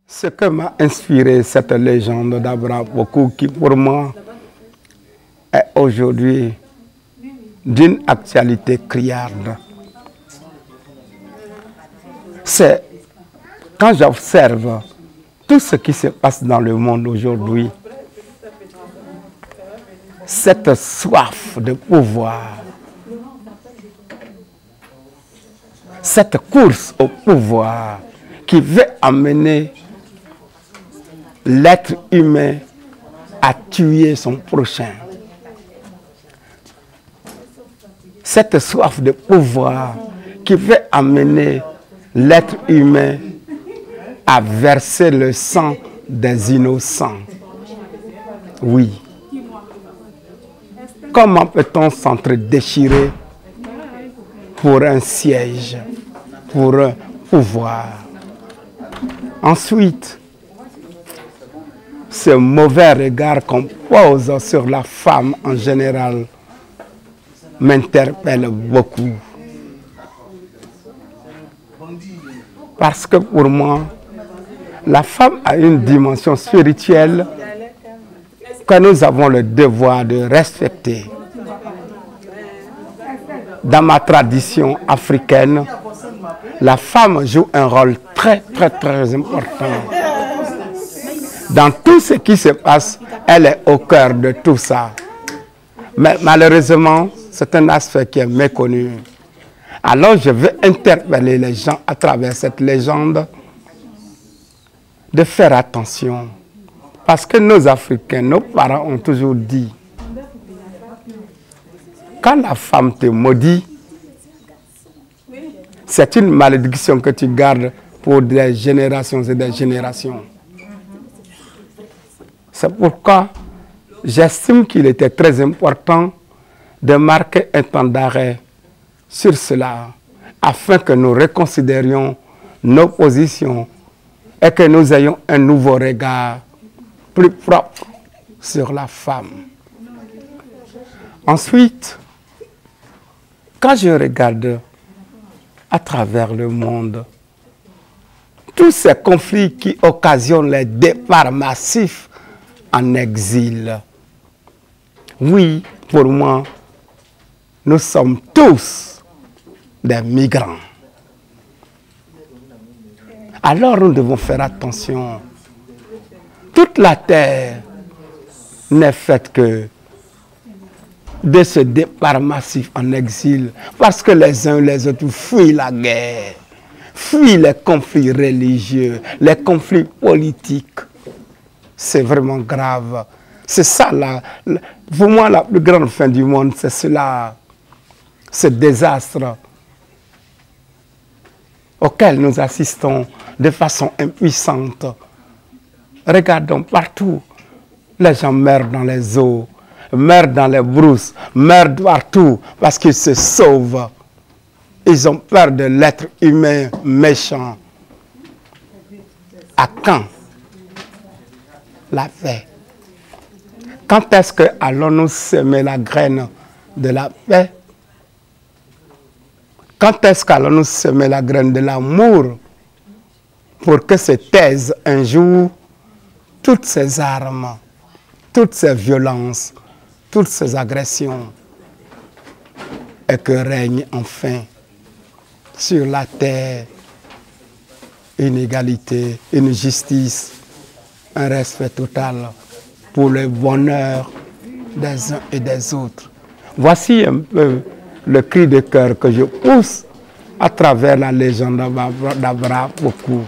Ce que m'a inspiré cette légende d'Abraham Bokou, qui pour moi est aujourd'hui d'une actualité criarde, c'est quand j'observe tout ce qui se passe dans le monde aujourd'hui, cette soif de pouvoir, cette course au pouvoir qui veut amener l'être humain à tuer son prochain. Cette soif de pouvoir qui veut amener l'être humain à verser le sang des innocents. Oui. Comment peut-on s'entre-déchirer pour un siège, pour un pouvoir? Ensuite, ce mauvais regard qu'on pose sur la femme en général m'interpelle beaucoup. Parce que pour moi, la femme a une dimension spirituelle que nous avons le devoir de respecter. Dans ma tradition africaine, la femme joue un rôle très important. Dans tout ce qui se passe, elle est au cœur de tout ça. Mais malheureusement, c'est un aspect qui est méconnu. Alors je veux interpeller les gens à travers cette légende de faire attention. Parce que nos Africains, nos parents ont toujours dit, quand la femme te maudit, c'est une malédiction que tu gardes pour des générations et des générations. C'est pourquoi j'estime qu'il était très important de marquer un temps d'arrêt sur cela, afin que nous reconsidérions nos positions et que nous ayons un nouveau regard plus propre sur la femme. Ensuite, quand je regarde à travers le monde, tous ces conflits qui occasionnent les départs massifs en exil, oui, pour moi, nous sommes tous des migrants. Alors nous devons faire attention. Toute la terre n'est faite que de ce départ massif en exil, parce que les uns et les autres fuient la guerre, fuient les conflits religieux, les conflits politiques. C'est vraiment grave. C'est ça, pour moi, la plus grande fin du monde, c'est cela, ce désastre auquel nous assistons de façon impuissante. Regardons partout, les gens meurent dans les eaux, meurent dans les brousses, meurent partout parce qu'ils se sauvent. Ils ont peur de l'être humain méchant. À quand la paix? Quand est-ce que allons-nous semer la graine de la paix? Quand est-ce qu'allons-nous semer la graine de l'amour pour que se taisent un jour toutes ces armes, toutes ces violences, toutes ces agressions? et que règne enfin sur la terre une égalité, une justice, un respect total pour le bonheur des uns et des autres. Voici un peu le cri de cœur que je pousse à travers la légende d'Abraham Bokou.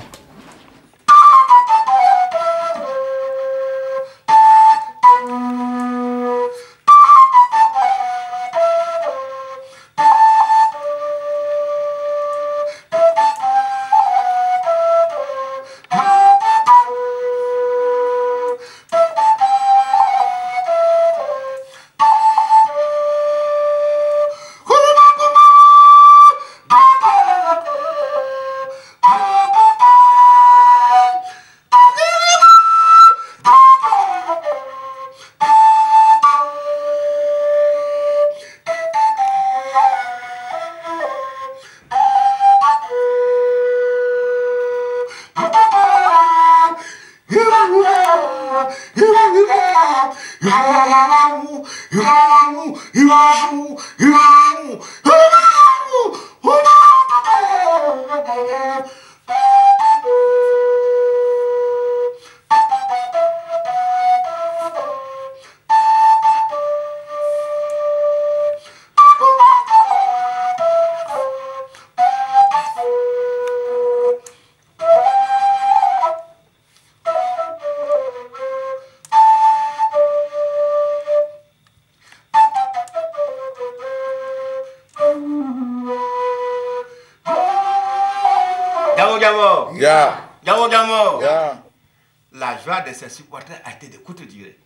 La joie de ses supporters a été de courte durée.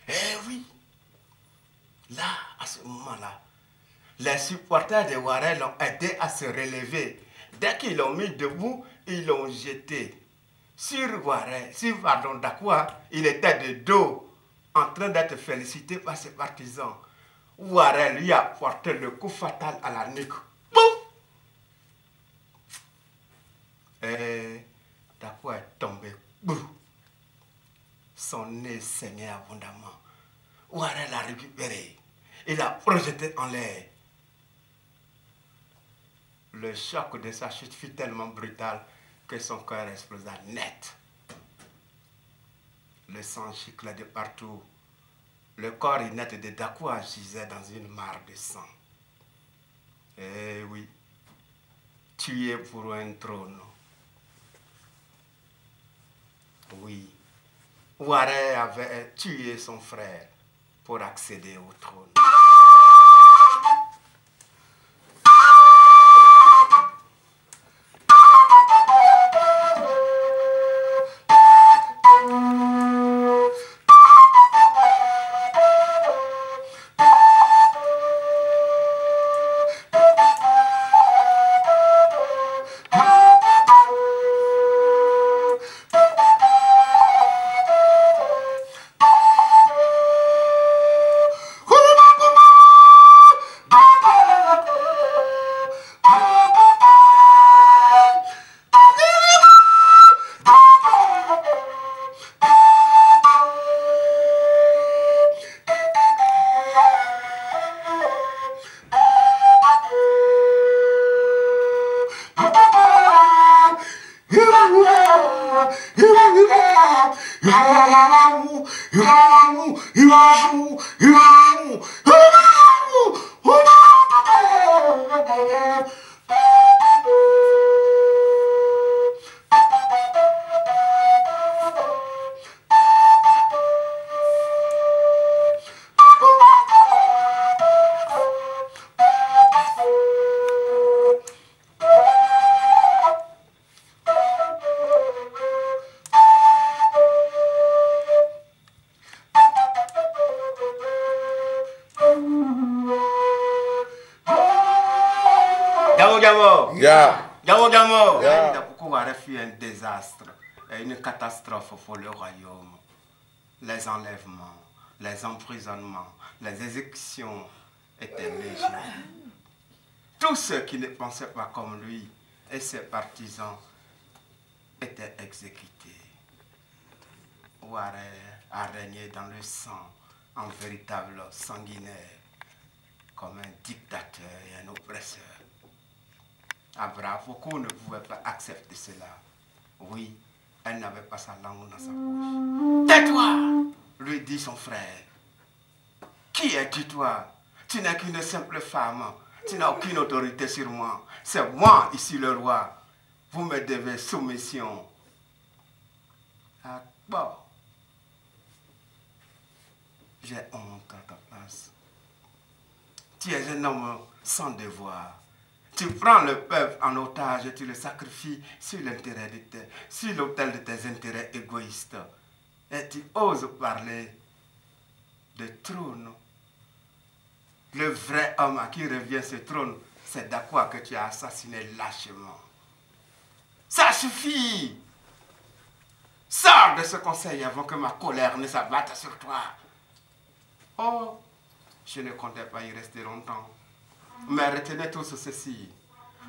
Eh oui, là, à ce moment-là, les supporters de Warel l'ont aidé à se relever. Dès qu'ils l'ont mis debout, ils l'ont jeté sur Warel, sur Dakwa. Il était de dos, en train d'être félicité par ses partisans. Warel lui a porté le coup fatal à la nuque. Boum! Et Dakwa est tombé. Boum! Son nez saignait abondamment. Warel l'a récupéré. Il l'a projeté en l'air. Le choc de sa chute fut tellement brutal que son cœur explosa net. Le sang giclait de partout. Le corps inerte de Dakwa gisait dans une mare de sang. Eh oui, tué pour un trône. Oui, Warel avait tué son frère pour accéder au trône. Fut un désastre, une catastrophe pour le royaume. Les enlèvements, les emprisonnements, les exécutions étaient légion. Tous ceux qui ne pensaient pas comme lui et ses partisans étaient exécutés. Warel a régné dans le sang, en véritable sanguinaire. comme un dictateur et un oppresseur. Abraham, beaucoup ne pouvaient pas accepter cela. Oui, elle n'avait pas sa langue dans sa bouche. Tais-toi, lui dit son frère. Qui es-tu, toi? Tu n'es qu'une simple femme. Tu n'as aucune autorité sur moi. C'est moi ici le roi. Vous me devez soumission. Ah, bon. J'ai honte à ta place. Tu es un homme sans devoir. Tu prends le peuple en otage et tu le sacrifies sur l'autel de tes intérêts égoïstes. Et tu oses parler de trône. Le vrai homme à qui revient ce trône, c'est Dakwa que tu as assassiné lâchement. Ça suffit! Sors de ce conseil avant que ma colère ne s'abatte sur toi. Oh, je ne comptais pas y rester longtemps. Mais retenez tous ceci.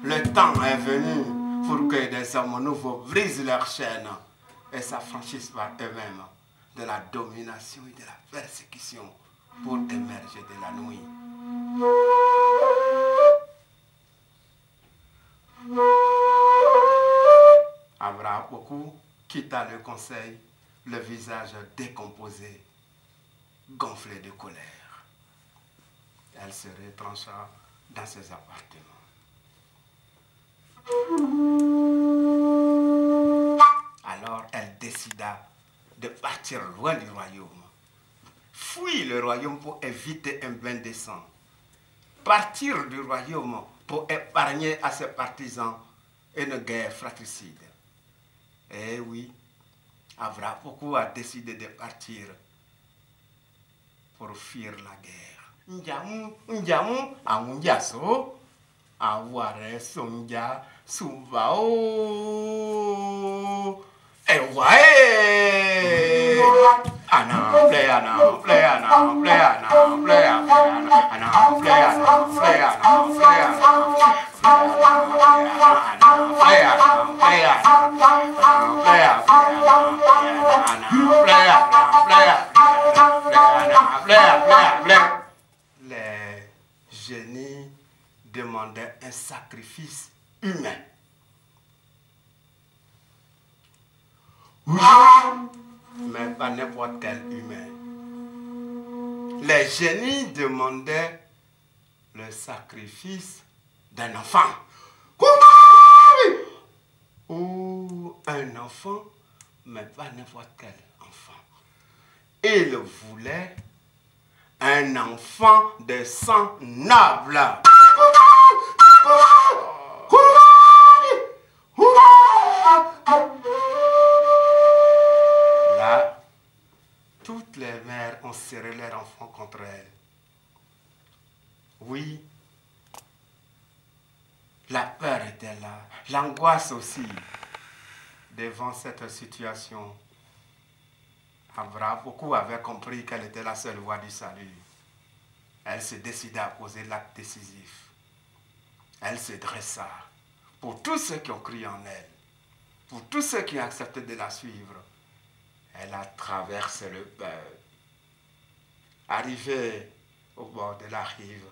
Le temps est venu pour que des hommes nouveaux brisent leurs chaînes et s'affranchissent par eux-mêmes de la domination et de la persécution pour émerger de la nuit. Abraham beaucoup quitta le conseil, le visage décomposé, gonflé de colère. Elle se retrancha dans ses appartements. Alors elle décida de partir loin du royaume. Fuir le royaume pour éviter un bain de sang. Partir du royaume pour épargner à ses partisans une guerre fratricide. Eh oui, Abraham beaucoup a décidé de partir pour fuir la guerre. Njamu, amunjaso, aware sonja, subao, ewae. Les génies demandaient un sacrifice humain. Mais pas n'importe quel humain. Les génies demandaient le sacrifice d'un enfant. Ou un enfant, mais pas n'importe quel enfant. Ils voulaient un enfant de sang noble. Là, toutes les mères ont serré leurs enfants contre elles. Oui, la peur était là, l'angoisse aussi. Devant cette situation, Abraham beaucoup avait compris qu'elle était la seule voie du salut. Elle se décida à poser l'acte décisif. Elle se dressa pour tous ceux qui ont cru en elle, pour tous ceux qui ont accepté de la suivre. Elle a traversé le peuple. Arrivée au bord de la rive,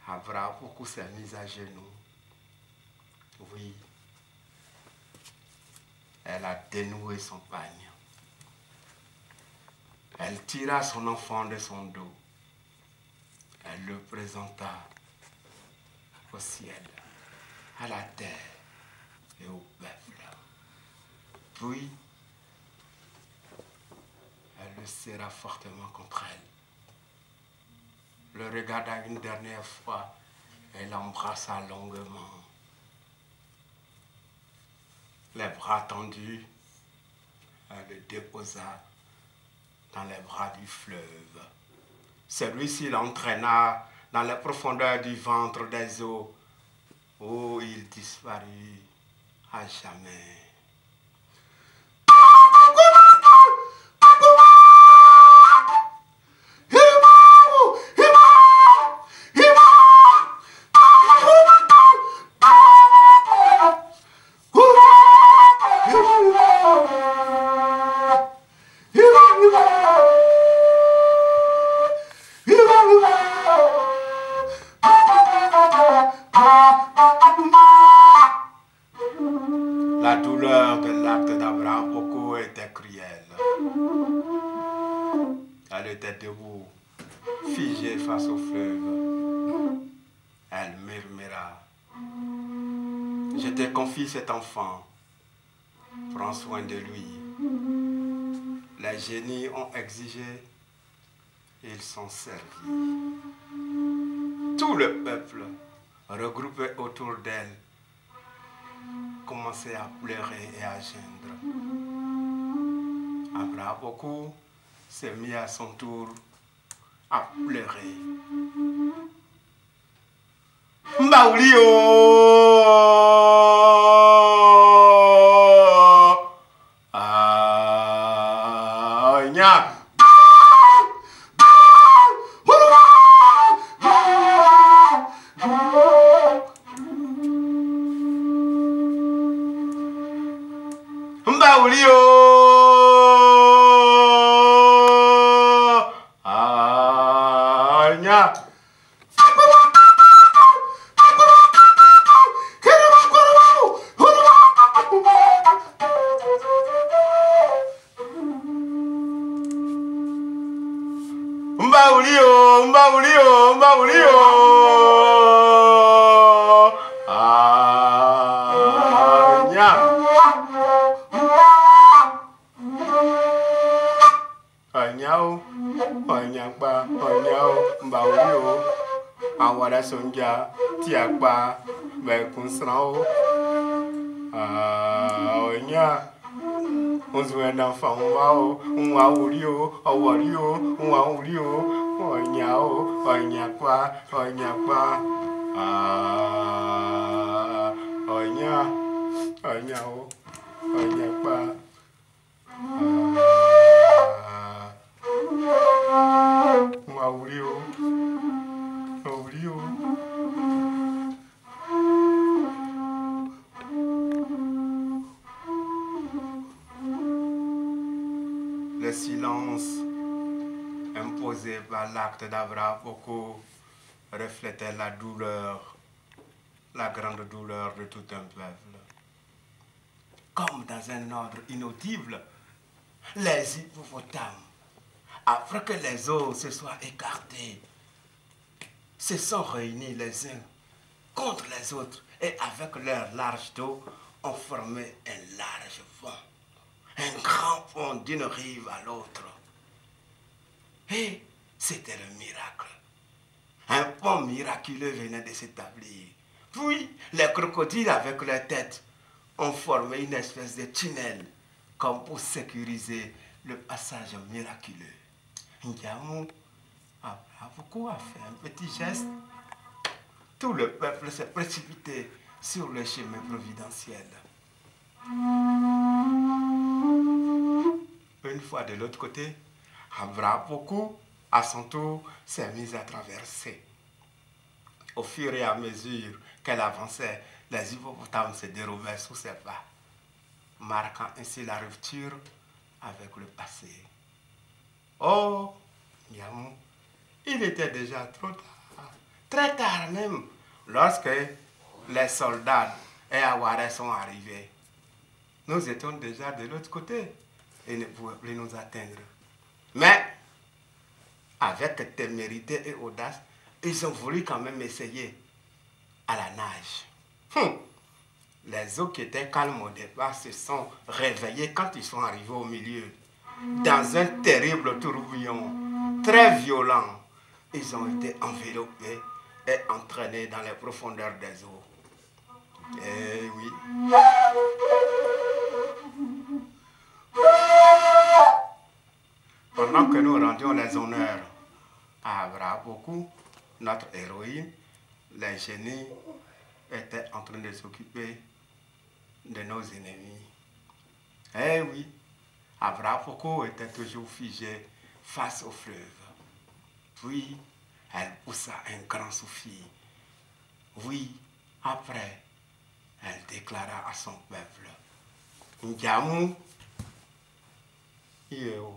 Abraham beaucoup s'est mise à genoux. Oui, elle a dénoué son pagne. Elle tira son enfant de son dos. Elle le présenta au ciel, à la terre et au peuple. Puis, elle le serra fortement contre elle. Le regarda une dernière fois et l'embrassa longuement. Les bras tendus, elle le déposa dans les bras du fleuve. Celui-ci l'entraîna dans les profondeurs du ventre des eaux, où il disparut à jamais. debout, figée face au fleuve. Elle murmura. Je te confie cet enfant. Prends soin de lui. Les génies ont exigé, ils sont servis. Tout le peuple, regroupé autour d'elle, commençait à pleurer et à geindre. Abraboko s'est mis à son tour à pleurer. Mbaoulio! Sonja tiakpa bekun srao onya onzwe na fa nwa orio oworio nwa orio onya kwa onya kwa nwa orio. Le silence imposé par l'acte d'Abraboko reflétait la douleur, la grande douleur de tout un peuple. Comme dans un ordre inaudible, les hippopotames, après que les eaux se soient écartées, se sont réunis les uns contre les autres et avec leur large dos ont formé un large pont. Un grand pont d'une rive à l'autre. Et c'était le miracle. Un pont miraculeux venait de s'établir. Puis, les crocodiles avec leur tête ont formé une espèce de tunnel comme pour sécuriser le passage miraculeux. Ndiamou a fait un petit geste. Tout le peuple s'est précipité sur le chemin providentiel. Une fois de l'autre côté, Abraboko, à son tour, s'est mise à traverser. Au fur et à mesure qu'elle avançait, les hippopotames se dérobaient sous ses pas, marquant ainsi la rupture avec le passé. Oh, Ndiamou, il était déjà trop tard, très tard même, lorsque les soldats et Awaré sont arrivés. Nous étions déjà de l'autre côté et ne pouvaient plus nous atteindre. Mais, avec témérité et audace, ils ont voulu quand même essayer à la nage. Les eaux qui étaient calmes au départ se sont réveillées quand ils sont arrivés au milieu. Dans un terrible tourbillon, très violent, ils ont été enveloppés et entraînés dans les profondeurs des eaux. Eh oui. Pendant que nous rendions les honneurs à Abraboko, notre héroïne, les génies étaient en train de s'occuper de nos ennemis. Eh oui, Abraboko était toujours figée face au fleuve. Puis, elle poussa un grand soupir. Oui, après, elle déclara à son peuple, Ndiamou, Yeo,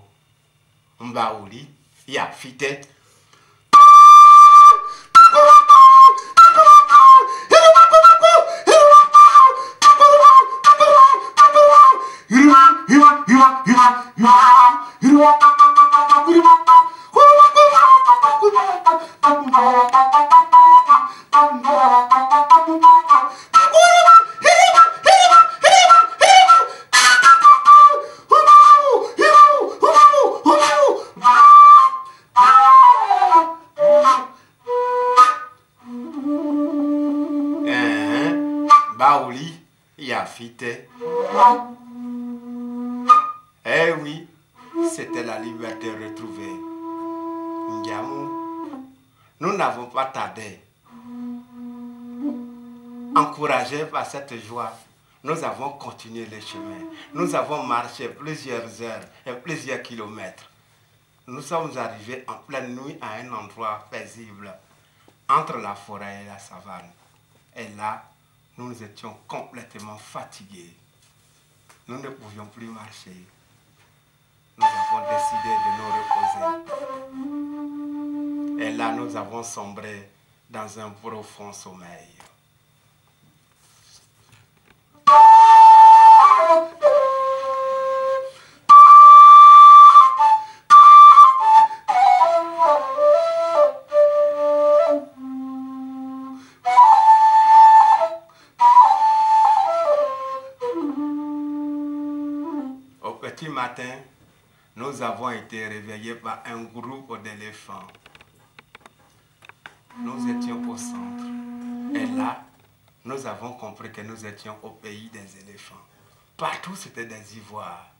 Mbaouli, Yafite, Baouli, Yafite. Eh oui, c'était la liberté retrouvée. Ndiamou, nous n'avons pas tardé. Encouragés par cette joie, nous avons continué le chemin. Nous avons marché plusieurs heures et plusieurs kilomètres. Nous sommes arrivés en pleine nuit à un endroit paisible, entre la forêt et la savane. Et là, nous étions complètement fatigués. Nous ne pouvions plus marcher. Nous avons décidé de nous reposer. Et là, nous avons sombré dans un profond sommeil. Au petit matin, nous avons été réveillés par un groupe d'éléphants. Nous étions au centre. Et là, nous avons compris que nous étions au pays des éléphants. Partout, c'était des ivoires.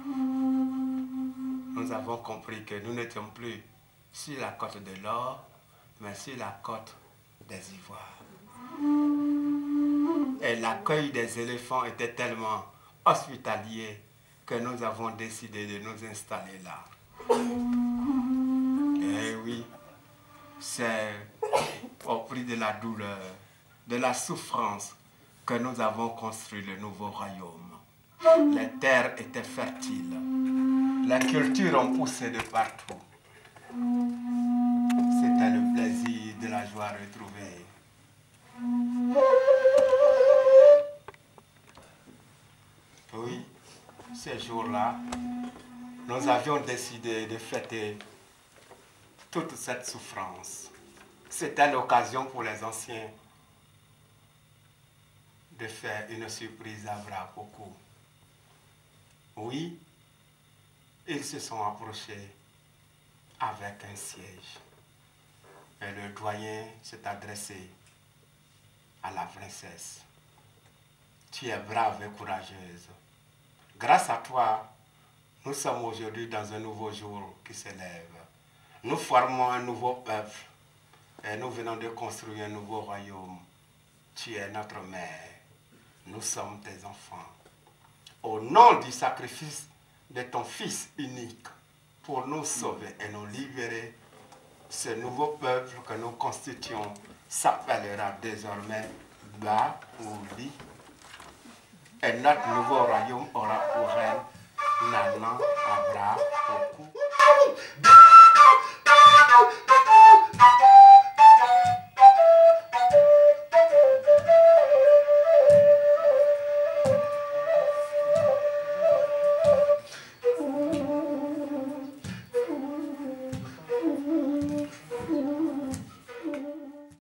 Nous avons compris que nous n'étions plus sur la côte de l'or, mais sur la côte des ivoires. Et l'accueil des éléphants était tellement hospitalier que nous avons décidé de nous installer là. Et oui, c'est au prix de la douleur, de la souffrance que nous avons construit le nouveau royaume. Les terres étaient fertiles. Les cultures ont poussé de partout. C'était le plaisir de la joie retrouvée. Oui, ces jours-là, nous avions décidé de fêter toute cette souffrance. C'était l'occasion pour les anciens de faire une surprise à bras beaucoup. Oui, ils se sont approchés avec un siège. Et le doyen s'est adressé à la princesse. Tu es brave et courageuse. Grâce à toi, nous sommes aujourd'hui dans un nouveau jour qui s'élève. Nous formons un nouveau peuple et nous venons de construire un nouveau royaume. Tu es notre mère. Nous sommes tes enfants. Au nom du sacrifice de ton Fils unique pour nous sauver et nous libérer, ce nouveau peuple que nous constituons s'appellera désormais Baouli. Et notre nouveau royaume aura pour reine Nana Abra Oku.